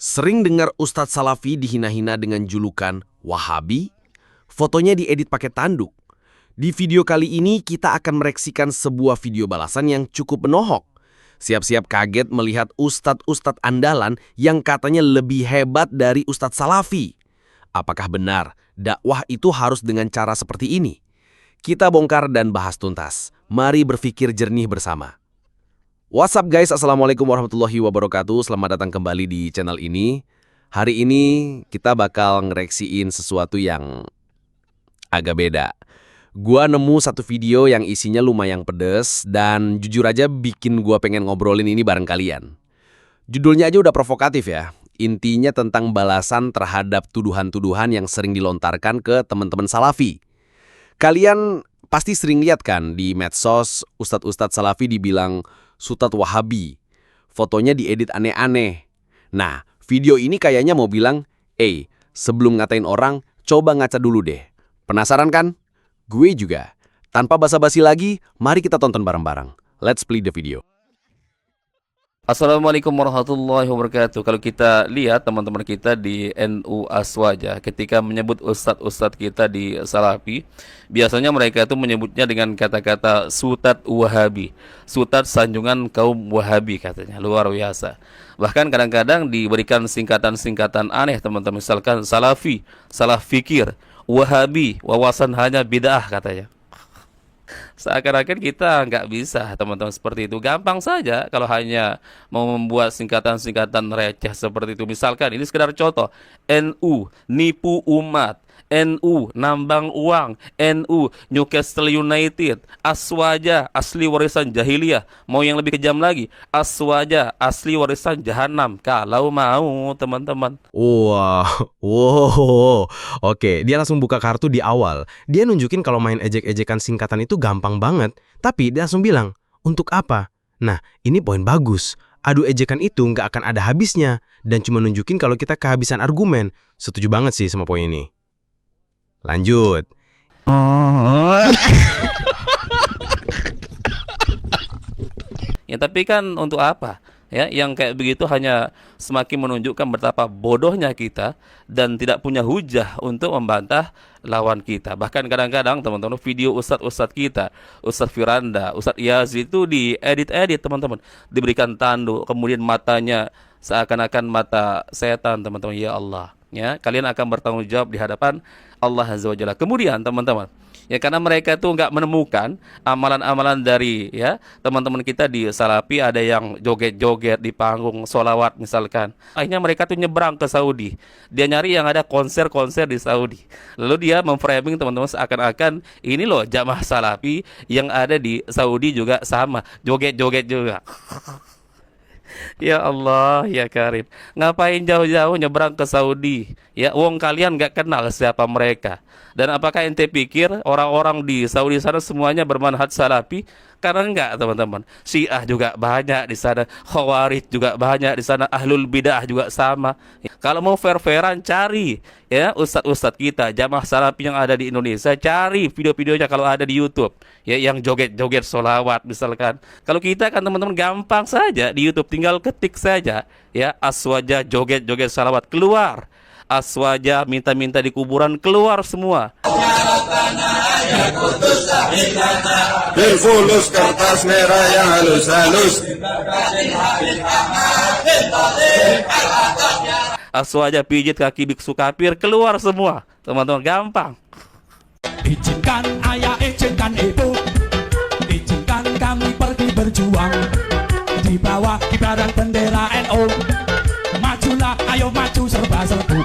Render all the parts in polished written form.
Sering dengar Ustadz Salafi dihina-hina dengan julukan Wahabi, fotonya diedit pakai tanduk. Di video kali ini kita akan mereaksikan sebuah video balasan yang cukup menohok. Siap-siap kaget melihat ustadz-ustadz andalan yang katanya lebih hebat dari Ustadz Salafi. Apakah benar dakwah itu harus dengan cara seperti ini? Kita bongkar dan bahas tuntas. Mari berpikir jernih bersama. What's up guys, Assalamualaikum warahmatullahi wabarakatuh. Selamat datang kembali di channel ini. Hari ini kita bakal ngereaksiin sesuatu yang agak beda. Gua nemu satu video yang isinya lumayan pedes dan jujur aja bikin gua pengen ngobrolin ini bareng kalian. Judulnya aja udah provokatif ya. Intinya tentang balasan terhadap tuduhan-tuduhan yang sering dilontarkan ke teman-teman Salafi. Kalian pasti sering lihat kan di medsos ustadz-ustadz Salafi dibilang Ustadz Wahabi. Fotonya diedit aneh-aneh. Nah, video ini kayaknya mau bilang, sebelum ngatain orang, coba ngaca dulu deh. Penasaran kan? Gue juga. Tanpa basa-basi lagi, mari kita tonton bareng-bareng. Let's play the video. Assalamualaikum warahmatullahi wabarakatuh. Kalau kita lihat teman-teman kita di NU Aswaja ketika menyebut ustadz-ustadz kita di Salafi, biasanya mereka itu menyebutnya dengan kata-kata Sutad Wahabi, Sutad sanjungan kaum Wahabi katanya, luar biasa. Bahkan kadang-kadang diberikan singkatan-singkatan aneh teman-teman, misalkan Salafi, salah fikir, Wahabi, wawasan hanya bid'ah katanya. Seakan-akan kita nggak bisa teman-teman seperti itu. Gampang saja kalau hanya mau membuat singkatan-singkatan receh seperti itu. Misalkan ini sekedar contoh, NU nipu umat, NU nambang uang, NU Newcastle United, Aswaja asli warisan jahiliyah. Mau yang lebih kejam lagi, Aswaja asli warisan jahanam. Kalau mau teman-teman. Wow. Oke, dia langsung buka kartu di awal. Dia nunjukin kalau main ejek-ejekan singkatan itu gampang banget. Tapi dia langsung bilang, untuk apa? Nah, ini poin bagus. Adu ejekan itu nggak akan ada habisnya. Dan cuma nunjukin kalau kita kehabisan argumen. Setuju banget sih sama poin ini. Lanjut. Ya tapi kan untuk apa? Ya, yang kayak begitu hanya semakin menunjukkan betapa bodohnya kita dan tidak punya hujah untuk membantah lawan kita. Bahkan kadang-kadang teman-teman video ustadz-ustadz kita, Ustadz Firanda, Ustadz Yazid itu diedit-edit teman-teman, diberikan tanduk, kemudian matanya seakan-akan mata setan teman-teman. Ya Allah, ya kalian akan bertanggung jawab di hadapan Allah Azza wa Jalla. Kemudian teman-teman, ya karena mereka itu nggak menemukan amalan-amalan dari ya teman-teman kita di Salafi, ada yang joget-joget di panggung sholawat misalkan. Akhirnya mereka tuh nyebrang ke Saudi. Dia nyari yang ada konser-konser di Saudi. Lalu dia memframing teman-teman seakan-akan ini loh jamaah Salafi yang ada di Saudi juga sama, joget-joget juga. Ya Allah, ya Karim. Ngapain jauh-jauh nyebrang ke Saudi? Ya, wong kalian nggak kenal siapa mereka. Dan apakah ente pikir orang-orang di Saudi sana semuanya bermanhaj Salafi? Karena enggak, teman-teman. Syiah juga banyak di sana, Khawarij juga banyak di sana, Ahlul Bidah juga sama. Ya, kalau mau fair-fairan cari ya ustadz-ustadz kita, jamaah Salafi yang ada di Indonesia, cari video-videonya kalau ada di YouTube. Ya, yang joget-joget sholawat misalkan. Kalau kita kan teman-teman gampang saja di YouTube, tinggal ketik saja ya Aswaja joget-joget sholawat, keluar. Aswaja minta-minta di kuburan, keluar semua. Fulus kertas merah yang halus-halus. Aswaja pijit kaki biksu kafir, keluar semua. Teman-teman gampang. Izinkan ayah, izinkan ibu, izinkan kami pergi berjuang di bawah kibaran bendera NU. Majulah, ayo maju serba-serbu.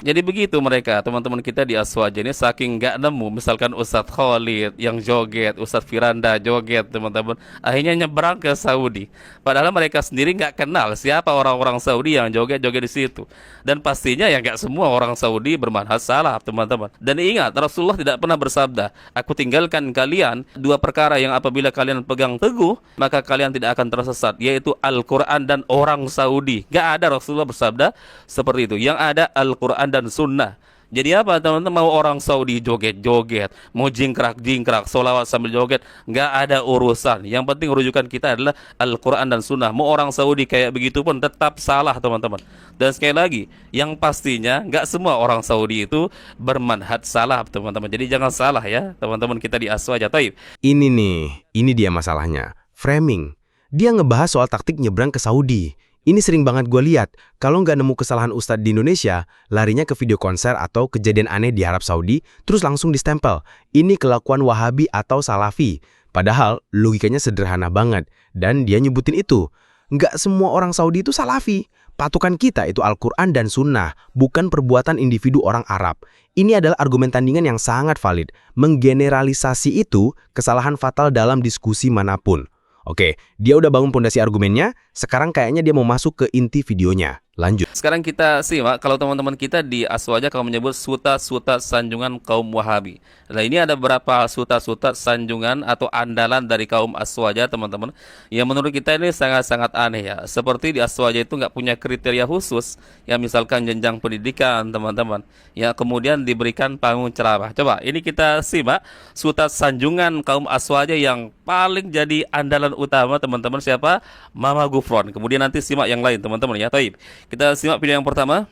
Jadi begitu mereka, teman-teman kita di Aswaja ini saking nggak nemu, misalkan Ustadz Khalid yang joget, Ustadz Firanda joget, teman-teman, akhirnya nyebrang ke Saudi. Padahal mereka sendiri nggak kenal siapa orang-orang Saudi yang joget-joget di situ. Dan pastinya ya nggak semua orang Saudi bermanhaj salaf, teman-teman. Dan ingat, Rasulullah tidak pernah bersabda, aku tinggalkan kalian dua perkara yang apabila kalian pegang teguh, maka kalian tidak akan tersesat, yaitu Al-Quran dan orang Saudi. Nggak ada Rasulullah bersabda seperti itu. Yang ada Al-Quran dan Sunnah. Jadi apa teman-teman, mau orang Saudi joget-joget, mau jingkrak-jingkrak, sholawat sambil joget, nggak ada urusan. Yang penting rujukan kita adalah Al-Quran dan Sunnah. Mau orang Saudi kayak begitu pun tetap salah teman-teman. Dan sekali lagi, yang pastinya nggak semua orang Saudi itu bermanhaj salah teman-teman. Jadi jangan salah ya teman-teman, kita di Aswaja. Taib. Ini dia masalahnya. Framing. Dia ngebahas soal taktik nyebrang ke Saudi. Ini sering banget gue lihat. Kalau nggak nemu kesalahan Ustadz di Indonesia, larinya ke video konser atau kejadian aneh di Arab Saudi, terus langsung distempel. Ini kelakuan Wahabi atau Salafi. Padahal logikanya sederhana banget. Dan dia nyebutin itu. Nggak semua orang Saudi itu Salafi. Patokan kita itu Al-Quran dan Sunnah, bukan perbuatan individu orang Arab. Ini adalah argumen tandingan yang sangat valid. Menggeneralisasi itu kesalahan fatal dalam diskusi manapun. Oke, dia udah bangun pondasi argumennya, sekarang kayaknya dia mau masuk ke inti videonya. Lanjut. Sekarang kita simak, kalau teman-teman kita di Aswaja kalau menyebut sutat-sutat sanjungan kaum Wahabi. Nah, ini ada beberapa sutat-sutat sanjungan atau andalan dari kaum Aswaja teman-teman, yang menurut kita ini sangat-sangat aneh ya. Seperti di Aswaja itu nggak punya kriteria khusus, ya misalkan jenjang pendidikan teman-teman, ya kemudian diberikan panggung ceramah. Coba ini kita simak sutat sanjungan kaum Aswaja yang paling jadi andalan utama teman-teman, siapa? Mama Gufron. Kemudian nanti simak yang lain teman-teman ya. Taib. Kita simak video yang pertama.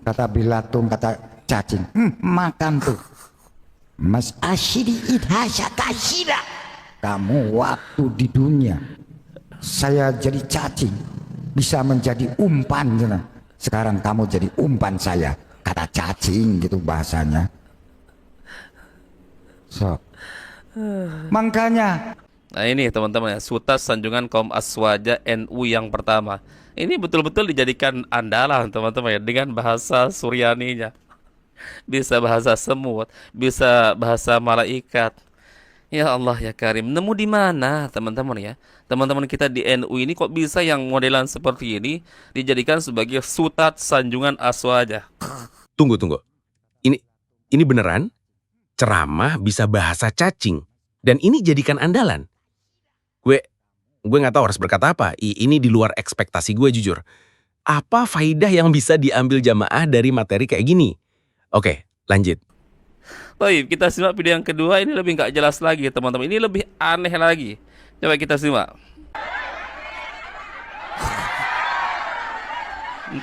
Kata bilatung, kata cacing. Makan tuh. Mas asyidi idhasya kasyida. Kamu waktu di dunia, saya jadi cacing, bisa menjadi umpan. Sekarang kamu jadi umpan saya. Kata cacing gitu bahasanya. So, makanya. Nah ini teman-teman ya, sutat sanjungan kaum Aswaja NU yang pertama. Ini betul-betul dijadikan andalan teman-teman ya, dengan bahasa Suryaninya. Bisa bahasa semut, bisa bahasa malaikat. Ya Allah ya Karim, nemu di mana teman-teman ya? Teman-teman kita di NU ini kok bisa yang modelan seperti ini dijadikan sebagai sutat sanjungan Aswaja? Tunggu. Ini beneran? Ceramah bisa bahasa cacing. Dan ini jadikan andalan. Gue nggak tahu harus berkata apa. Ini di luar ekspektasi gue jujur. Apa faidah yang bisa diambil jamaah dari materi kayak gini? Oke, lanjut. Baik, kita simak video yang kedua. Ini lebih nggak jelas lagi teman-teman. Ini lebih aneh lagi. Coba kita simak.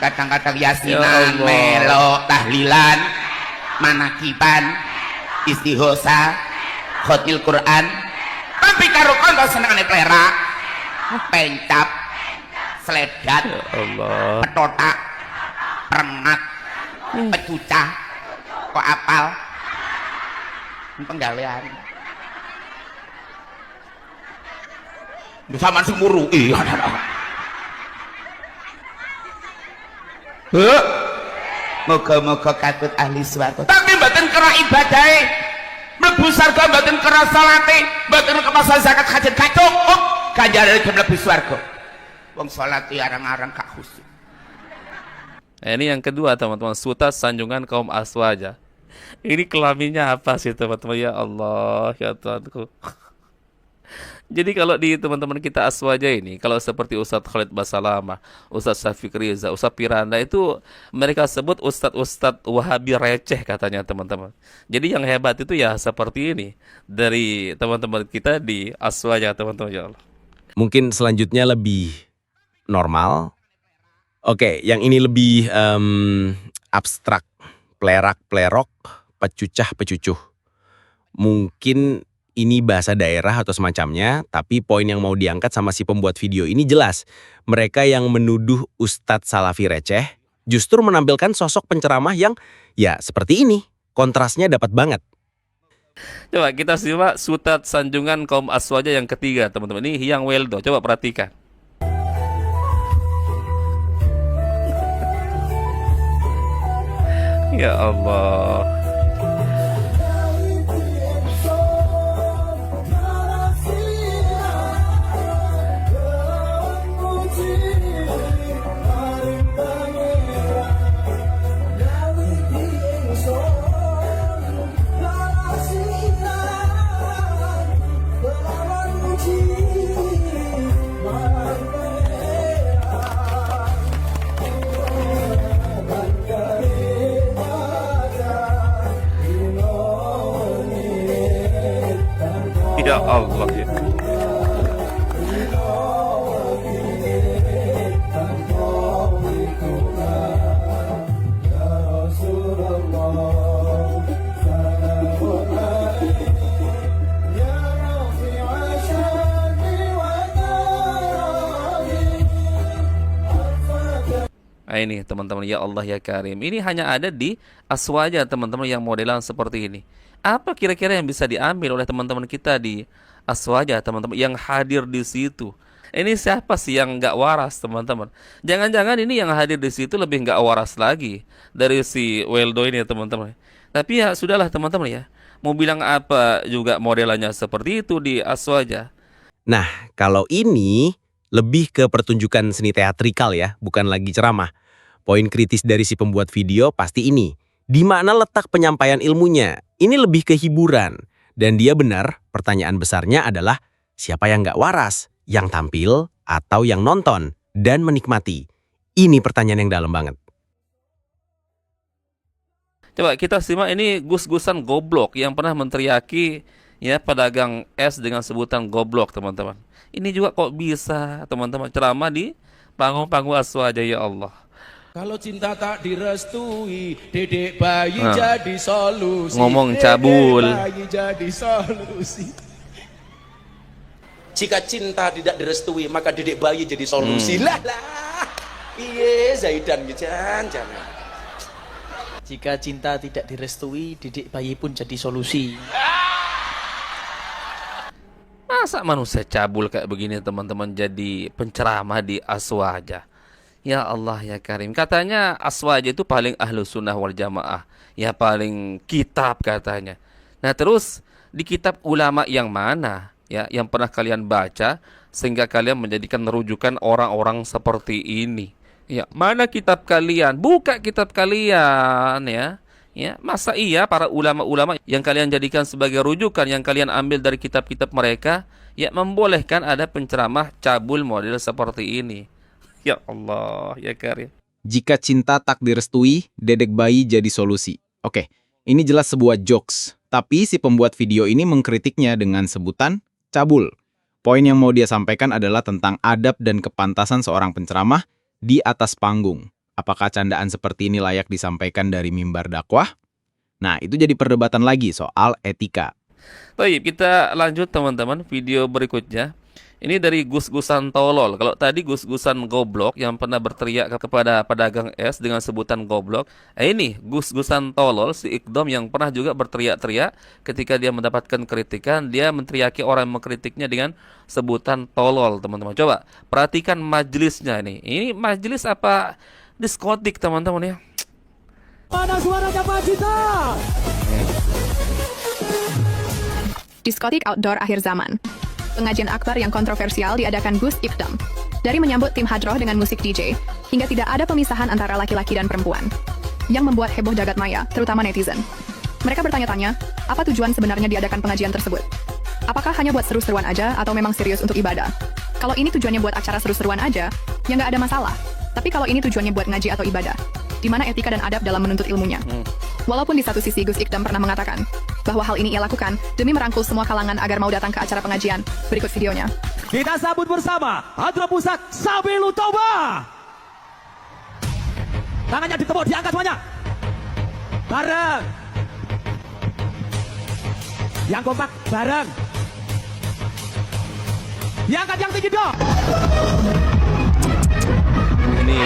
Kadang-kadang yasinan, melo, tahlilan, manakiban, istihosa, khotmil Quran. Tapi karo kanca senengane plerak, pencap, sledat, Ya Allah. petotak, remat, pecucah, kok apal, penggawean. Sama semuru, iya. Moga-moga katut ahli swarga. Tapi mboten kena ibadahe. Mlebu swarga mboten kena salate, mboten kena zakat hajat gak cukup. Ganjarane mlebu swarga. Wong salate arang-arang gak khusyuk. Ini yang kedua teman-teman, sutat sanjungan kaum Aswaja. Ini kelaminnya apa sih teman-teman? Ya Allah, ya Tuhanku. Jadi kalau di teman-teman kita Aswaja ini, kalau seperti Ustadz Khalid Basalamah, Ustadz Syafiq Riza, Ustadz Piranda itu mereka sebut Ustadz Wahabi receh katanya teman-teman. Jadi yang hebat itu ya seperti ini dari teman-teman kita di Aswaja teman-teman ya Allah. Mungkin selanjutnya lebih normal. Oke, yang ini lebih abstrak. Plerak-plerok, pecucah-pecucuh. Mungkin ini bahasa daerah atau semacamnya, tapi poin yang mau diangkat sama si pembuat video ini jelas. Mereka yang menuduh Ustadz Salafi receh justru menampilkan sosok penceramah yang ya seperti ini. Kontrasnya dapat banget. Coba kita simak sutat sanjungan kaum Aswaja yang ketiga teman-teman. Ini Hyang Weldo, coba perhatikan. Ya Allah. Ya Allah ya. Nah, ini teman-teman, ya Allah ya Karim. Ini hanya ada di Aswaja teman-teman yang modelan seperti ini. Apa kira-kira yang bisa diambil oleh teman-teman kita di Aswaja teman-teman yang hadir di situ? Ini siapa sih yang nggak waras teman-teman? Jangan-jangan ini yang hadir di situ lebih nggak waras lagi dari si Weldo ini teman-teman. Tapi ya sudahlah teman-teman ya. Mau bilang apa juga modelannya seperti itu di Aswaja. Nah, kalau ini lebih ke pertunjukan seni teatrikal ya, bukan lagi ceramah. Poin kritis dari si pembuat video pasti ini. Di mana letak penyampaian ilmunya? Ini lebih ke hiburan. Dan dia benar, pertanyaan besarnya adalah siapa yang nggak waras? Yang tampil atau yang nonton dan menikmati? Ini pertanyaan yang dalam banget. Coba kita simak ini gus-gusan goblok yang pernah menteriaki ya pedagang es dengan sebutan goblok teman-teman. Ini juga kok bisa teman-teman ceramah di panggung-panggung Aswaja, ya Allah. Kalau cinta tak direstui, dedek bayi jadi solusi. Ngomong cabul. Dedek bayi jadi solusi. Jika cinta tidak direstui, maka dedek bayi jadi solusi. Lah. Iya, Zaidan jangan. Jika cinta tidak direstui, didik bayi pun jadi solusi. Masa manusia cabul kayak begini teman-teman jadi penceramah di Aswaja? Ya Allah ya Karim. Katanya Aswaja itu paling ahlu sunnah wal jamaah. Ya paling kitab katanya. Nah terus di kitab ulama yang mana ya yang pernah kalian baca sehingga kalian menjadikan rujukan orang-orang seperti ini? Ya, mana kitab kalian? Buka kitab kalian ya. Ya, masa iya para ulama-ulama yang kalian jadikan sebagai rujukan yang kalian ambil dari kitab-kitab mereka ya membolehkan ada penceramah cabul model seperti ini? Ya Allah, ya Karim. Jika cinta tak direstui, dedek bayi jadi solusi. Oke, ini jelas sebuah jokes. Tapi si pembuat video ini mengkritiknya dengan sebutan cabul. Poin yang mau dia sampaikan adalah tentang adab dan kepantasan seorang penceramah di atas panggung. Apakah candaan seperti ini layak disampaikan dari mimbar dakwah? Nah, itu jadi perdebatan lagi soal etika. Baik, kita lanjut teman-teman video berikutnya. Ini dari gus-gusan tolol. Kalau tadi gus-gusan goblok yang pernah berteriak kepada pedagang es dengan sebutan goblok. Ini gus-gusan tolol si Ikdom yang pernah juga berteriak-teriak ketika dia mendapatkan kritikan. Dia menteriaki orang yang mengkritiknya dengan sebutan tolol teman-teman. Coba perhatikan majelisnya ini. Ini majelis apa diskotik teman-teman ya. Mana suaranya Pak Cita? Diskotik outdoor akhir zaman. Pengajian akbar yang kontroversial diadakan Gus Ikdam. Dari menyambut tim hadroh dengan musik DJ, hingga tidak ada pemisahan antara laki-laki dan perempuan. Yang membuat heboh jagat maya, terutama netizen. Mereka bertanya-tanya, apa tujuan sebenarnya diadakan pengajian tersebut? Apakah hanya buat seru-seruan aja atau memang serius untuk ibadah? Kalau ini tujuannya buat acara seru-seruan aja, ya nggak ada masalah. Tapi kalau ini tujuannya buat ngaji atau ibadah, di mana etika dan adab dalam menuntut ilmunya? Walaupun di satu sisi Gus Ikdam pernah mengatakan bahwa hal ini ia lakukan demi merangkul semua kalangan agar mau datang ke acara pengajian. Berikut videonya. Kita sambut bersama Hadroh Pusat Sabilul Toba. Tangannya ditepuk, diangkat semuanya. Bareng. Yang kompak, bareng. Diangkat yang tinggi dong. Ini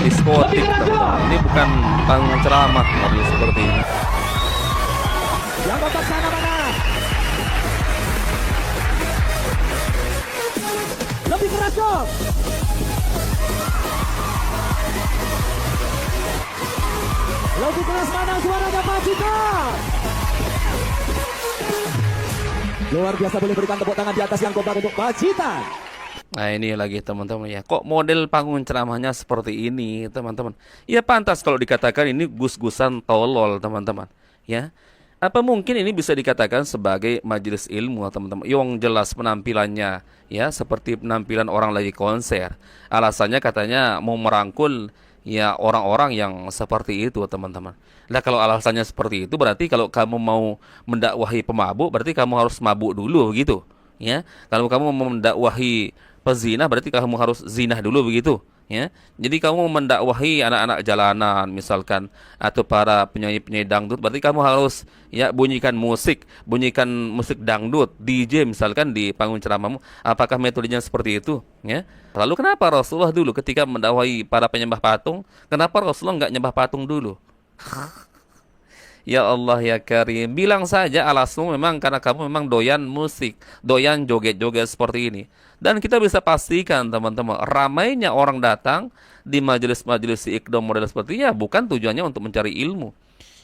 diskotik teman-teman. Ini bukan panggung ceramah model seperti ini. Yang kompak sana mana? Lebih keras dong. Lebih keras mana suaranya Pak Cita? Luar biasa, boleh berikan tepuk tangan di atas yang kompak untuk Pak Cita. Nah ini lagi teman-teman ya. Kok model panggung ceramahnya seperti ini teman-teman? Ya pantas kalau dikatakan ini gus-gusan tolol teman-teman. Ya. Apa mungkin ini bisa dikatakan sebagai majelis ilmu teman-teman? Yang jelas penampilannya ya seperti penampilan orang lagi konser. Alasannya katanya mau merangkul ya orang-orang yang seperti itu, teman-teman. Nah, kalau alasannya seperti itu, berarti kalau kamu mau mendakwahi pemabuk, berarti kamu harus mabuk dulu, begitu. Ya, kalau kamu mau mendakwahi pezina, berarti kamu harus zinah dulu, begitu. Ya, jadi kamu mendakwahi anak-anak jalanan, misalkan, atau para penyanyi-penyanyi dangdut, berarti kamu harus ya bunyikan musik dangdut, DJ misalkan di panggung ceramahmu. Apakah metodenya seperti itu? Ya. Lalu kenapa Rasulullah dulu ketika mendakwahi para penyembah patung, kenapa Rasulullah nggak nyembah patung dulu? Ya Allah ya Karim, bilang saja alasmu memang karena kamu memang doyan musik, doyan joget-joget seperti ini. Dan kita bisa pastikan teman-teman, ramainya orang datang di majelis-majelis Iqdom model seperti ini bukan tujuannya untuk mencari ilmu.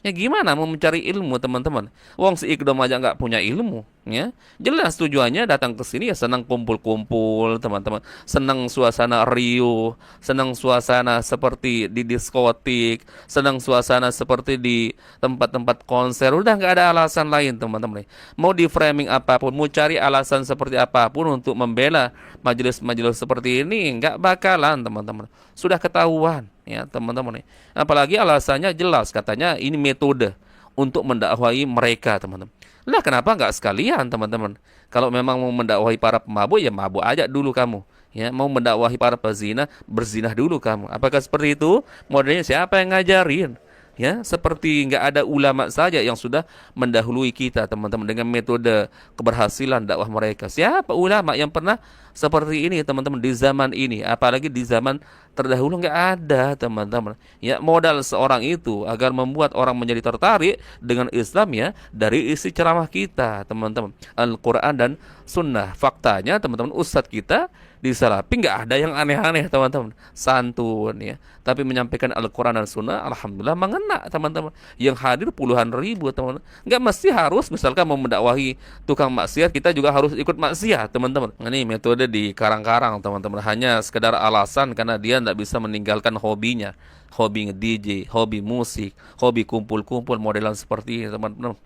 Ya gimana mau mencari ilmu teman-teman? Wong si Iqdom aja nggak punya ilmu, ya. Jelas tujuannya datang ke sini ya senang kumpul-kumpul teman-teman, senang suasana riuh, senang suasana seperti di diskotik, senang suasana seperti di tempat-tempat konser. Udah nggak ada alasan lain teman-teman. Mau di framing apapun, mau cari alasan seperti apapun untuk membela majelis-majelis seperti ini nggak bakalan teman-teman. Sudah ketahuan. Ya teman-teman, apalagi alasannya jelas, katanya ini metode untuk mendakwahi mereka teman-teman. Lah kenapa nggak sekalian teman-teman? Kalau memang mau mendakwahi para pemabuk ya mabuk aja dulu kamu. Ya mau mendakwahi para pezina, berzinah dulu kamu. Apakah seperti itu? Modelnya siapa yang ngajarin? Ya, seperti nggak ada ulama saja yang sudah mendahului kita teman-teman dengan metode keberhasilan dakwah mereka. Siapa ulama yang pernah seperti ini teman-teman di zaman ini? Apalagi di zaman terdahulu nggak ada teman-teman. Ya, modal seorang itu agar membuat orang menjadi tertarik dengan Islam ya dari isi ceramah kita teman-teman, Al-Quran dan Sunnah. Faktanya teman-teman, ustadz kita di Salafi nggak ada yang aneh-aneh teman-teman, santun ya, tapi menyampaikan Al-Quran dan Sunnah alhamdulillah mengena teman-teman. Yang hadir puluhan ribu teman-teman. Nggak mesti harus misalkan mau mendakwahi tukang maksiat kita juga harus ikut maksiat teman-teman. Ini metode di karang-karang teman-teman, hanya sekedar alasan karena dia nggak bisa meninggalkan hobinya, hobi nge-DJ, hobi musik, hobi kumpul-kumpul modelan seperti ini teman-teman,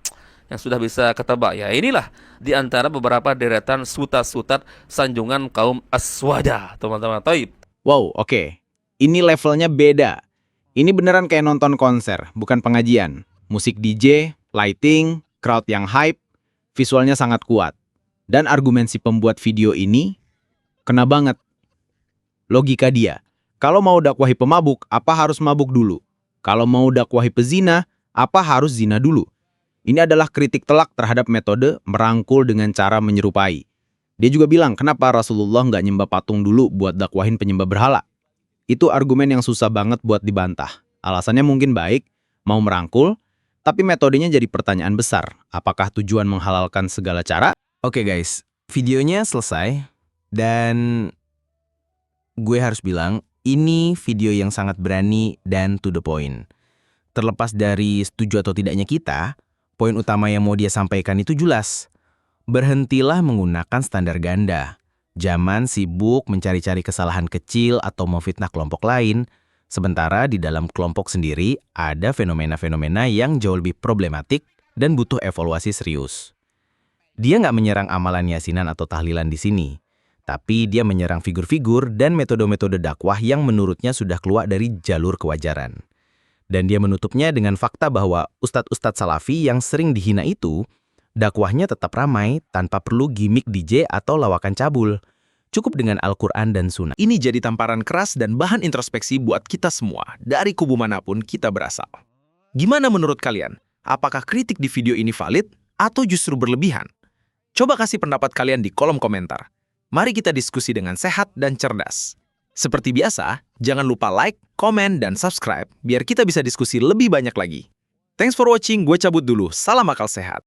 yang sudah bisa ketebak ya. Inilah di antara beberapa deretan sutat-sutat sanjungan kaum aswada teman-teman. Taib. Wow, oke. Ini levelnya beda. Ini beneran kayak nonton konser, bukan pengajian. Musik DJ, lighting, crowd yang hype, visualnya sangat kuat. Dan argumen si pembuat video ini kena banget. Logika dia, kalau mau dakwahi pemabuk, apa harus mabuk dulu? Kalau mau dakwahi pezina, apa harus zina dulu? Ini adalah kritik telak terhadap metode merangkul dengan cara menyerupai. Dia juga bilang, kenapa Rasulullah nggak nyembah patung dulu buat dakwahin penyembah berhala? Itu argumen yang susah banget buat dibantah. Alasannya mungkin baik, mau merangkul, tapi metodenya jadi pertanyaan besar. Apakah tujuan menghalalkan segala cara? Oke guys, videonya selesai. Dan gue harus bilang, ini video yang sangat berani dan to the point. Terlepas dari setuju atau tidaknya kita, poin utama yang mau dia sampaikan itu jelas. Berhentilah menggunakan standar ganda. Jangan sibuk mencari-cari kesalahan kecil atau memfitnah kelompok lain, sementara di dalam kelompok sendiri ada fenomena-fenomena yang jauh lebih problematik dan butuh evaluasi serius. Dia nggak menyerang amalan yasinan atau tahlilan di sini, tapi dia menyerang figur-figur dan metode-metode dakwah yang menurutnya sudah keluar dari jalur kewajaran. Dan dia menutupnya dengan fakta bahwa ustadz-ustadz salafi yang sering dihina itu, dakwahnya tetap ramai tanpa perlu gimmick DJ atau lawakan cabul. Cukup dengan Al-Quran dan Sunnah. Ini jadi tamparan keras dan bahan introspeksi buat kita semua, dari kubu manapun kita berasal. Gimana menurut kalian? Apakah kritik di video ini valid atau justru berlebihan? Coba kasih pendapat kalian di kolom komentar. Mari kita diskusi dengan sehat dan cerdas. Seperti biasa, jangan lupa like, komen, dan subscribe biar kita bisa diskusi lebih banyak lagi. Thanks for watching, gue cabut dulu. Salam akal sehat.